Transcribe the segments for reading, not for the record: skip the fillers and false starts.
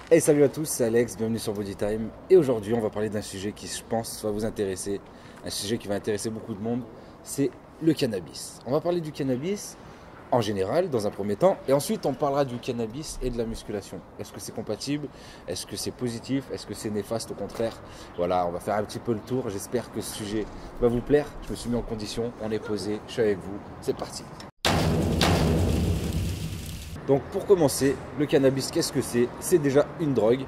Hey, salut à tous, c'est Alex, bienvenue sur Body Time. Et aujourd'hui, on va parler d'un sujet qui, je pense, va vous intéresser. Un sujet qui va intéresser beaucoup de monde, c'est le cannabis. On va parler du cannabis en général, dans un premier temps. Et ensuite, on parlera du cannabis et de la musculation. Est-ce que c'est compatible? Est-ce que c'est positif? Est-ce que c'est néfaste au contraire? Voilà, on va faire un petit peu le tour. J'espère que ce sujet va vous plaire. Je me suis mis en condition, on est posé, je suis avec vous. C'est parti. Donc pour commencer, le cannabis, qu'est-ce que c'est? C'est déjà une drogue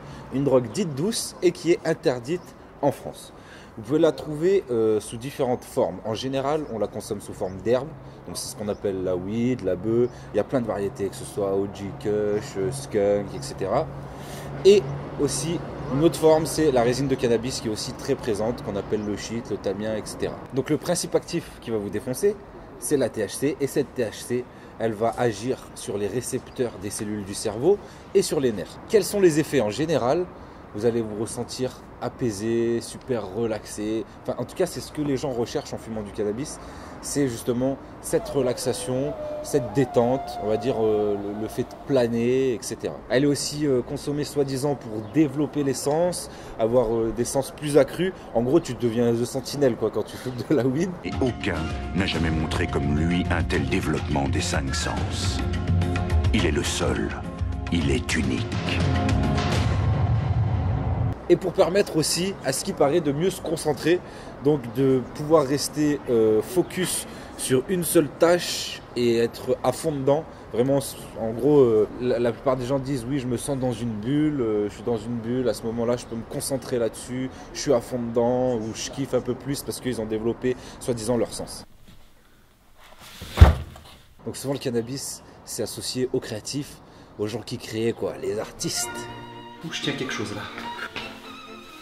dite douce et qui est interdite en France. Vous pouvez la trouver sous différentes formes. En général, on la consomme sous forme d'herbe, donc c'est ce qu'on appelle la weed, la bœuf. Il y a plein de variétés, que ce soit OG Kush, skunk, etc. Et aussi, une autre forme, c'est la résine de cannabis qui est aussi très présente, qu'on appelle le shit, le tamien, etc. Donc le principe actif qui va vous défoncer, c'est la THC, et cette THC, elle va agir sur les récepteurs des cellules du cerveau et sur les nerfs. Quels sont les effets? En général, vous allez vous ressentir apaisé, super relaxé. Enfin, en tout cas, c'est ce que les gens recherchent en fumant du cannabis. C'est justement cette relaxation, cette détente, on va dire le fait de planer, etc. Elle est aussi consommée soi-disant pour développer les sens, avoir des sens plus accrus. En gros, tu deviens The Sentinelle quoi, quand tu fumes de la weed. Et aucun n'a jamais montré comme lui un tel développement des 5 sens. Il est le seul, il est unique. Et pour permettre aussi, à ce qui paraît, de mieux se concentrer, donc de pouvoir rester focus sur une seule tâche et être à fond dedans. Vraiment, en gros, la plupart des gens disent oui, je me sens dans une bulle, je suis dans une bulle, à ce moment-là, je peux me concentrer là-dessus, je suis à fond dedans, ou je kiffe un peu plus parce qu'ils ont développé, soi-disant, leur sens. Donc souvent, le cannabis, c'est associé aux créatifs, aux gens qui créent, quoi, les artistes. Ouh, je tiens quelque chose là.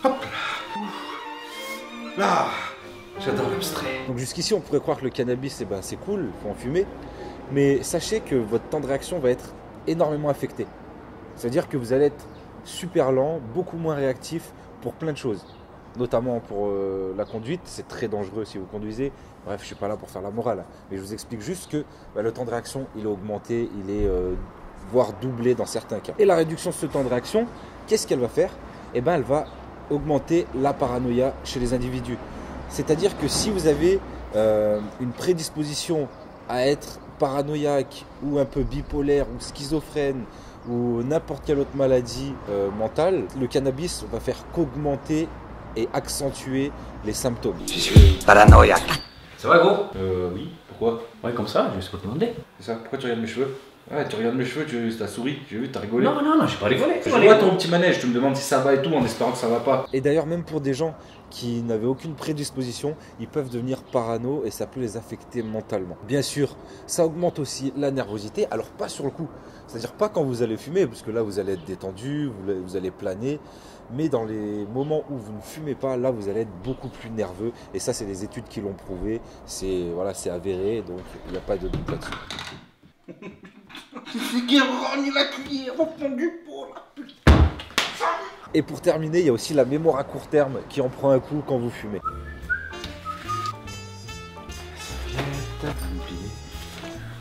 Hop là. Là, j'adore l'abstrait. Donc jusqu'ici, on pourrait croire que le cannabis, c'est cool, il faut en fumer. Mais sachez que votre temps de réaction va être énormément affecté. C'est-à-dire que vous allez être super lent, beaucoup moins réactif pour plein de choses. Notamment pour la conduite, c'est très dangereux si vous conduisez. Bref, je ne suis pas là pour faire la morale. Mais je vous explique juste que le temps de réaction, il est augmenté, il est voire doublé dans certains cas. Et la réduction de ce temps de réaction, qu'est-ce qu'elle va faire? Eh bien, elle va augmenter la paranoïa chez les individus. C'est-à-dire que si vous avez une prédisposition à être paranoïaque ou un peu bipolaire ou schizophrène ou n'importe quelle autre maladie mentale, le cannabis va faire qu'augmenter et accentuer les symptômes. Je suis paranoïaque. C'est vrai gros? Oui, pourquoi? Ouais, comme ça, je sais pas te demander. C'est ça, pourquoi tu regardes mes cheveux? Ouais, tu regardes mes cheveux, t'as souri, j'ai vu, t'as rigolé. Non, j'ai pas rigolé. Je vois ton petit manège, tu me demandes si ça va et tout en espérant que ça va pas. Et d'ailleurs, même pour des gens qui n'avaient aucune prédisposition, ils peuvent devenir parano et ça peut les affecter mentalement. Bien sûr, ça augmente aussi la nervosité, alors pas sur le coup. C'est-à-dire pas quand vous allez fumer, parce que là vous allez être détendu, vous allez planer. Mais dans les moments où vous ne fumez pas, là vous allez être beaucoup plus nerveux. Et ça, c'est des études qui l'ont prouvé. C'est avéré, donc il n'y a pas de doute là-dessus. C'est qui rogne la cuillère au fond du pot là, putain. Et pour terminer, il y a aussi la mémoire à court terme qui en prend un coup quand vous fumez.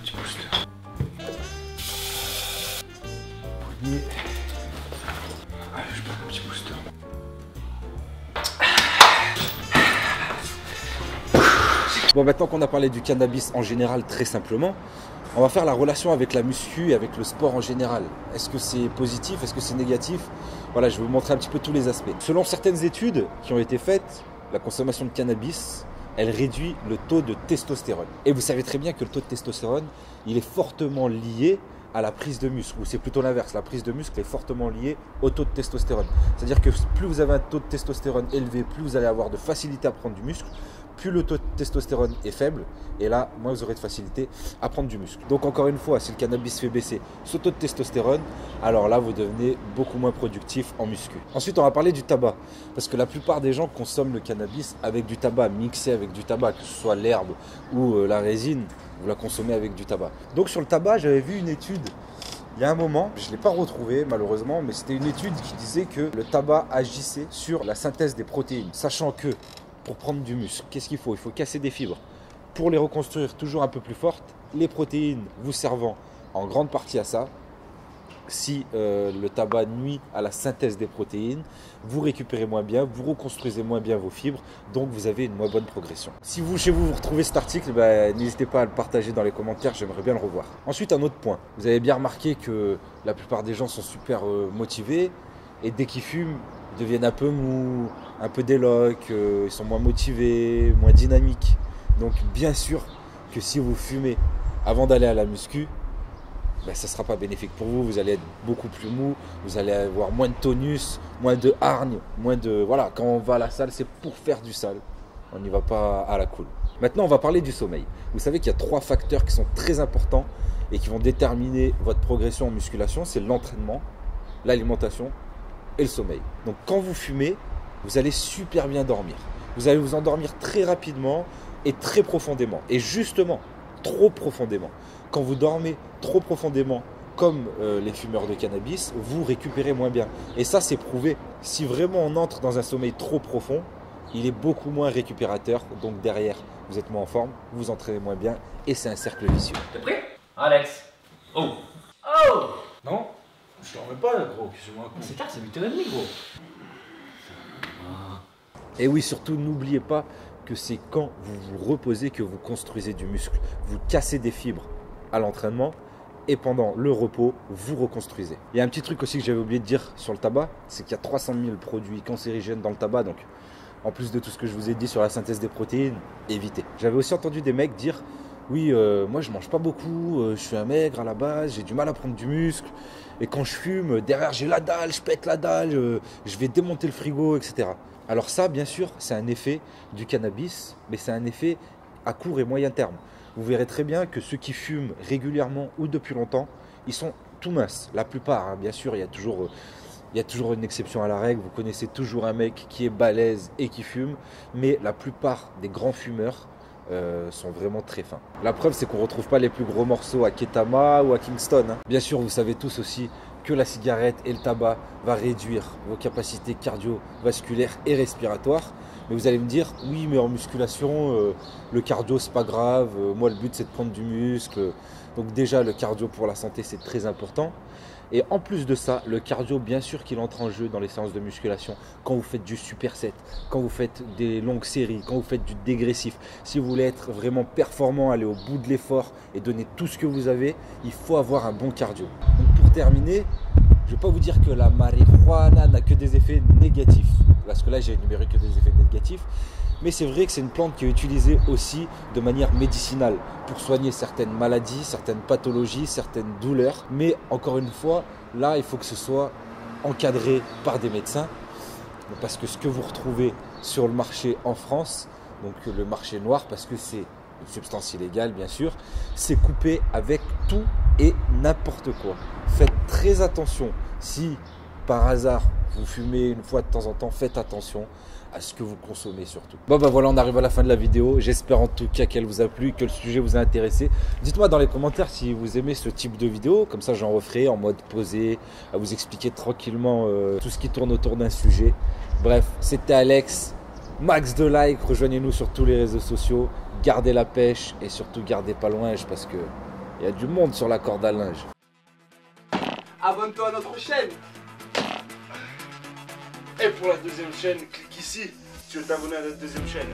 Petit booster. Poignet. Allez, je prends un petit booster. Bon, maintenant qu'on a parlé du cannabis en général très simplement, on va faire la relation avec la muscu et avec le sport en général. Est-ce que c'est positif? Est-ce que c'est négatif? Voilà, je vais vous montrer un petit peu tous les aspects. Selon certaines études qui ont été faites, la consommation de cannabis, elle réduit le taux de testostérone. Et vous savez très bien que le taux de testostérone, il est fortement lié à la prise de muscle, ou c'est plutôt l'inverse, la prise de muscle est fortement liée au taux de testostérone. C'est-à-dire que plus vous avez un taux de testostérone élevé, plus vous allez avoir de facilité à prendre du muscle, plus le taux de testostérone est faible, et là, moins vous aurez de facilité à prendre du muscle. Donc encore une fois, si le cannabis fait baisser ce taux de testostérone, alors là, vous devenez beaucoup moins productif en muscu. Ensuite, on va parler du tabac, parce que la plupart des gens consomment le cannabis avec du tabac, mixé avec du tabac, que ce soit l'herbe ou la résine, vous la consommez avec du tabac. Donc sur le tabac, j'avais vu une étude il y a un moment, je ne l'ai pas retrouvé malheureusement, mais c'était une étude qui disait que le tabac agissait sur la synthèse des protéines, sachant que pour prendre du muscle, qu'est-ce qu'il faut? Il faut casser des fibres. Pour les reconstruire toujours un peu plus fortes, les protéines vous servant en grande partie à ça, si le tabac nuit à la synthèse des protéines, vous récupérez moins bien, vous reconstruisez moins bien vos fibres, donc vous avez une moins bonne progression. Si vous, chez vous, vous retrouvez cet article, n'hésitez pas à le partager dans les commentaires, j'aimerais bien le revoir. Ensuite, un autre point. Vous avez bien remarqué que la plupart des gens sont super motivés, et dès qu'ils fument, ils deviennent un peu mous, un peu délocs, ils sont moins motivés, moins dynamiques. Donc bien sûr que si vous fumez avant d'aller à la muscu, ça ne sera pas bénéfique pour vous, vous allez être beaucoup plus mou, vous allez avoir moins de tonus, moins de hargne, moins de... Voilà, quand on va à la salle, c'est pour faire du sale, on n'y va pas à la cool. Maintenant, on va parler du sommeil. Vous savez qu'il y a 3 facteurs qui sont très importants et qui vont déterminer votre progression en musculation, c'est l'entraînement, l'alimentation et le sommeil. Donc quand vous fumez, vous allez super bien dormir. Vous allez vous endormir très rapidement et très profondément. Et justement, trop profondément. Quand vous dormez trop profondément, comme les fumeurs de cannabis, vous récupérez moins bien. Et ça, c'est prouvé. Si vraiment on entre dans un sommeil trop profond, il est beaucoup moins récupérateur. Donc derrière, vous êtes moins en forme, vous vous entraînez moins bien. Et c'est un cercle vicieux. T'es prêt, Alex? Oh! Oh! Non, je te remets pas, gros. C'est tard, c'est 8h30, gros. Et oui, surtout, n'oubliez pas que c'est quand vous vous reposez que vous construisez du muscle. Vous cassez des fibres à l'entraînement et pendant le repos, vous reconstruisez. Il y a un petit truc aussi que j'avais oublié de dire sur le tabac, c'est qu'il y a 300 000 produits cancérigènes dans le tabac, donc en plus de tout ce que je vous ai dit sur la synthèse des protéines, évitez. J'avais aussi entendu des mecs dire, oui, moi je mange pas beaucoup, je suis un maigre à la base, j'ai du mal à prendre du muscle, et quand je fume, derrière j'ai la dalle, je pète la dalle, je vais démonter le frigo, etc. Alors ça, bien sûr, c'est un effet du cannabis, mais c'est un effet à court et moyen terme. Vous verrez très bien que ceux qui fument régulièrement ou depuis longtemps, ils sont tout minces. La plupart, hein, bien sûr, il y a toujours une exception à la règle. Vous connaissez toujours un mec qui est balèze et qui fume, mais la plupart des grands fumeurs sont vraiment très fins. La preuve, c'est qu'on ne retrouve pas les plus gros morceaux à Ketama ou à Kingston. Hein. Bien sûr, vous savez tous aussi que la cigarette et le tabac va réduire vos capacités cardiovasculaires et respiratoires. Mais vous allez me dire, oui, mais en musculation, le cardio, c'est pas grave. Moi, le but, c'est de prendre du muscle. Donc déjà, le cardio pour la santé, c'est très important. Et en plus de ça, le cardio, bien sûr qu'il entre en jeu dans les séances de musculation. Quand vous faites du superset, quand vous faites des longues séries, quand vous faites du dégressif. Si vous voulez être vraiment performant, aller au bout de l'effort et donner tout ce que vous avez, il faut avoir un bon cardio. Donc pour terminer, je ne vais pas vous dire que la marijuana n'a que des effets négatifs. Parce que là, j'ai énuméré que des effets négatifs. Mais c'est vrai que c'est une plante qui est utilisée aussi de manière médicinale pour soigner certaines maladies, certaines pathologies, certaines douleurs. Mais encore une fois, là, il faut que ce soit encadré par des médecins. Parce que ce que vous retrouvez sur le marché en France, donc le marché noir, parce que c'est une substance illégale bien sûr, c'est coupé avec tout et n'importe quoi. Faites très attention. Si par hasard vous fumez une fois de temps en temps, faites attention à ce que vous consommez surtout. Bon voilà, on arrive à la fin de la vidéo. J'espère en tout cas qu'elle vous a plu, que le sujet vous a intéressé. Dites-moi dans les commentaires si vous aimez ce type de vidéo. Comme ça, j'en referai en mode posé, à vous expliquer tranquillement tout ce qui tourne autour d'un sujet. Bref, c'était Alex. Max de likes, rejoignez-nous sur tous les réseaux sociaux. Gardez la pêche et surtout gardez pas le linge parce que il y a du monde sur la corde à linge. Abonne-toi à notre chaîne. Et pour la deuxième chaîne, clique ici si tu veux t'abonner à notre deuxième chaîne.